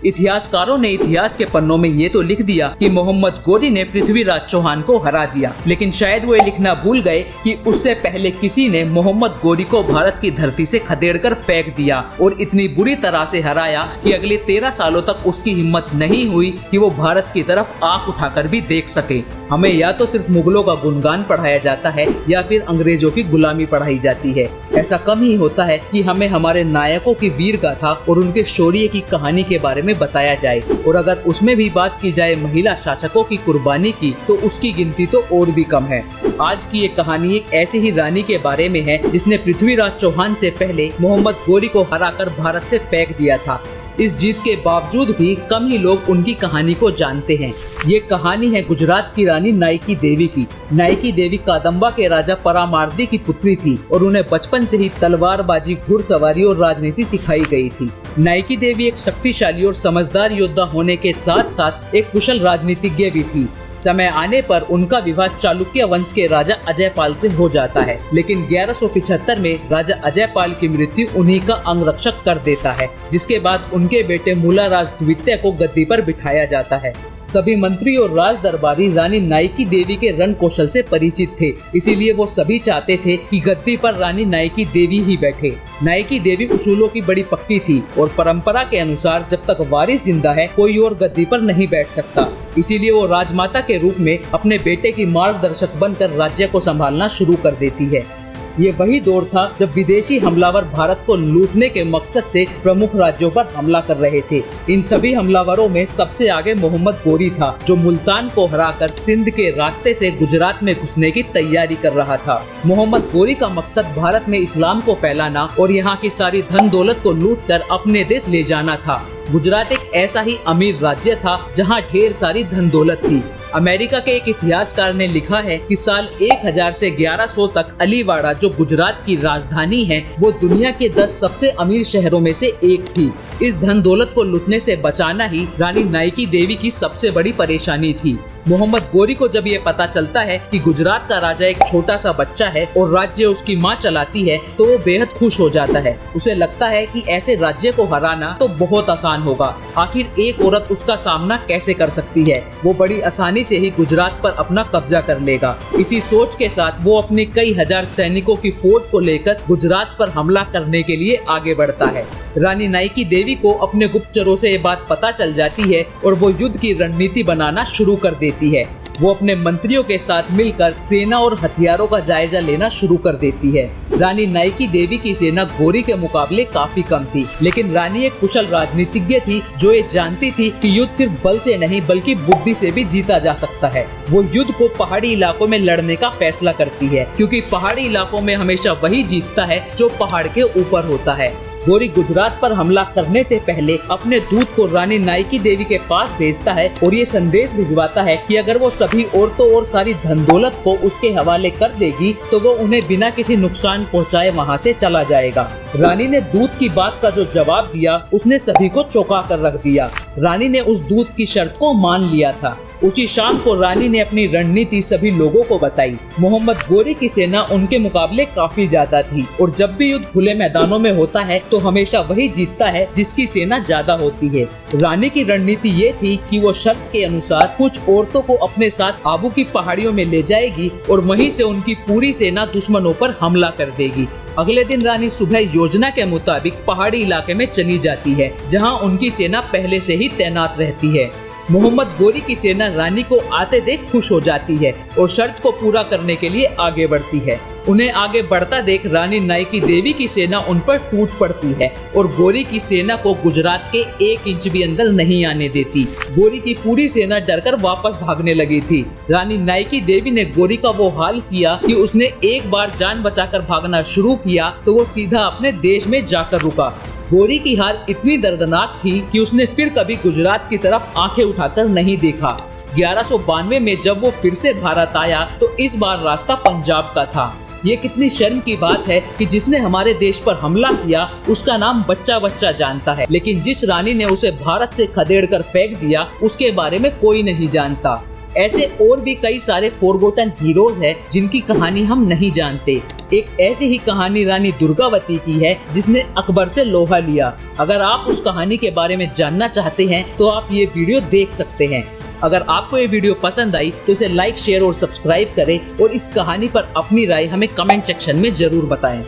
इतिहासकारों ने इतिहास के पन्नों में ये तो लिख दिया कि मोहम्मद गोरी ने पृथ्वीराज चौहान को हरा दिया, लेकिन शायद वो ये लिखना भूल गए कि उससे पहले किसी ने मोहम्मद गोरी को भारत की धरती से खदेड़कर फेंक दिया और इतनी बुरी तरह से हराया कि अगले 13 सालों तक उसकी हिम्मत नहीं हुई कि वो भारत की तरफ आंख उठाकर भी देख सके। हमें या तो सिर्फ मुगलों का गुणगान पढ़ाया जाता है या फिर अंग्रेजों की गुलामी पढ़ाई जाती है। ऐसा कम ही होता है कि हमें हमारे नायकों की वीर गाथा और उनके शौर्य की कहानी के बारे में बताया जाए, और अगर उसमें भी बात की जाए महिला शासकों की कुर्बानी की तो उसकी गिनती तो और भी कम है। आज की ये कहानी एक ऐसी ही रानी के बारे में है जिसने पृथ्वीराज चौहान से पहले मोहम्मद गोरी को हराकर भारत से फेंक दिया था। इस जीत के बावजूद भी कम ही लोग उनकी कहानी को जानते हैं। ये कहानी है गुजरात की रानी नायकी देवी की। नायकी देवी कादम्बा के राजा परामार्दी की पुत्री थी और उन्हें बचपन से ही तलवारबाजी, घुड़सवारी और राजनीति सिखाई गई थी। नायकी देवी एक शक्तिशाली और समझदार योद्धा होने के साथ साथ एक कुशल राजनीतिज्ञ भी थी। समय आने पर उनका विवाह चालुक्य वंश के राजा अजयपाल से हो जाता है, लेकिन 1175 में राजा अजयपाल की मृत्यु उन्हीं का अंगरक्षक कर देता है, जिसके बाद उनके बेटे मूलाराज द्वितीय को गद्दी पर बिठाया जाता है। सभी मंत्री और राज दरबारी रानी नायकी देवी के रण कौशल से परिचित थे, इसीलिए वो सभी चाहते थे कि गद्दी पर रानी नायकी देवी ही बैठे। नायकी देवी उसूलों की बड़ी पक्की थी और परंपरा के अनुसार जब तक वारिस जिंदा है कोई और गद्दी पर नहीं बैठ सकता। इसीलिए वो राजमाता के रूप में अपने बेटे की मार्गदर्शक बनकर राज्य को संभालना शुरू कर देती है। ये वही दौर था जब विदेशी हमलावर भारत को लूटने के मकसद से प्रमुख राज्यों पर हमला कर रहे थे। इन सभी हमलावरों में सबसे आगे मोहम्मद गोरी था, जो मुल्तान को हराकर सिंध के रास्ते से गुजरात में घुसने की तैयारी कर रहा था। मोहम्मद गोरी का मकसद भारत में इस्लाम को फैलाना और यहाँ की सारी धन दौलत को लूटकर अपने देश ले जाना था। गुजरात एक ऐसा ही अमीर राज्य था जहाँ ढेर सारी धन दौलत थी। अमेरिका के एक इतिहासकार ने लिखा है कि साल 1000 से 1100 तक अलीवाड़ा, जो गुजरात की राजधानी है, वो दुनिया के 10 सबसे अमीर शहरों में से एक थी। इस धन दौलत को लूटने से बचाना ही रानी नायकी देवी की सबसे बड़ी परेशानी थी। मोहम्मद गोरी को जब ये पता चलता है कि गुजरात का राजा एक छोटा सा बच्चा है और राज्य उसकी माँ चलाती है, तो वो बेहद खुश हो जाता है। उसे लगता है कि ऐसे राज्य को हराना तो बहुत आसान होगा। आखिर एक औरत उसका सामना कैसे कर सकती है? वो बड़ी आसानी से ही गुजरात पर अपना कब्जा कर लेगा। इसी सोच के साथ वो अपने कई हजार सैनिकों की फौज को लेकर गुजरात पर हमला करने के लिए आगे बढ़ता है। रानी नायकी देवी को अपने गुप्तचरों से ये बात पता चल जाती है और वो युद्ध की रणनीति बनाना शुरू कर देती है। वो अपने मंत्रियों के साथ मिलकर सेना और हथियारों का जायजा लेना शुरू कर देती है। रानी नायकी देवी की सेना गोरी के मुकाबले काफी कम थी, लेकिन रानी एक कुशल राजनीतिज्ञ थी जो ये जानती थी कि युद्ध सिर्फ बल से नहीं बल्कि बुद्धि से भी जीता जा सकता है। वो युद्ध को पहाड़ी इलाकों में लड़ने का फैसला करती है, क्योंकि पहाड़ी इलाकों में हमेशा वही जीतता है जो पहाड़ के ऊपर होता है। गोरी गुजरात पर हमला करने से पहले अपने दूत को रानी नायकी देवी के पास भेजता है और ये संदेश भिजवाता है कि अगर वो सभी औरतों और सारी धन दौलत को उसके हवाले कर देगी तो वो उन्हें बिना किसी नुकसान पहुंचाए वहां से चला जाएगा। रानी ने दूत की बात का जो जवाब दिया उसने सभी को चौंका कर रख दिया। रानी ने उस दूत की शर्त को मान लिया था। उसी शाम को रानी ने अपनी रणनीति सभी लोगों को बताई। मोहम्मद गोरी की सेना उनके मुकाबले काफी ज्यादा थी और जब भी युद्ध खुले मैदानों में होता है तो हमेशा वही जीतता है जिसकी सेना ज्यादा होती है। रानी की रणनीति ये थी कि वो शर्त के अनुसार कुछ औरतों को अपने साथ आबू की पहाड़ियों में ले जाएगी और वहीं से उनकी पूरी सेना दुश्मनों पर हमला कर देगी। अगले दिन रानी सुबह योजना के मुताबिक पहाड़ी इलाके में चली जाती है, जहां उनकी सेना पहले से ही तैनात रहती है। मोहम्मद गोरी की सेना रानी को आते देख खुश हो जाती है और शर्त को पूरा करने के लिए आगे बढ़ती है। उन्हें आगे बढ़ता देख रानी नायकी देवी की सेना उन पर टूट पड़ती है और गोरी की सेना को गुजरात के 1 इंच भी अंदर नहीं आने देती। गोरी की पूरी सेना डरकर वापस भागने लगी थी। रानी नायकी देवी ने गोरी का वो हाल किया कि उसने एक बार जान बचाकर भागना शुरू किया तो वो सीधा अपने देश में जाकर रुका। गोरी की हार इतनी दर्दनाक थी कि उसने फिर कभी गुजरात की तरफ आंखें उठाकर नहीं देखा। 1192 में जब वो फिर से भारत आया तो इस बार रास्ता पंजाब का था। ये कितनी शर्म की बात है कि जिसने हमारे देश पर हमला किया उसका नाम बच्चा बच्चा जानता है, लेकिन जिस रानी ने उसे भारत से खदेड़कर फेंक दिया उसके बारे में कोई नहीं जानता। ऐसे और भी कई सारे फॉरगॉटन हीरोज हैं जिनकी कहानी हम नहीं जानते। एक ऐसी ही कहानी रानी दुर्गावती की है जिसने अकबर से लोहा लिया। अगर आप उस कहानी के बारे में जानना चाहते हैं तो आप ये वीडियो देख सकते हैं। अगर आपको ये वीडियो पसंद आई तो इसे लाइक, शेयर और सब्सक्राइब करें और इस कहानी पर अपनी राय हमें कमेंट सेक्शन में जरूर बताएं।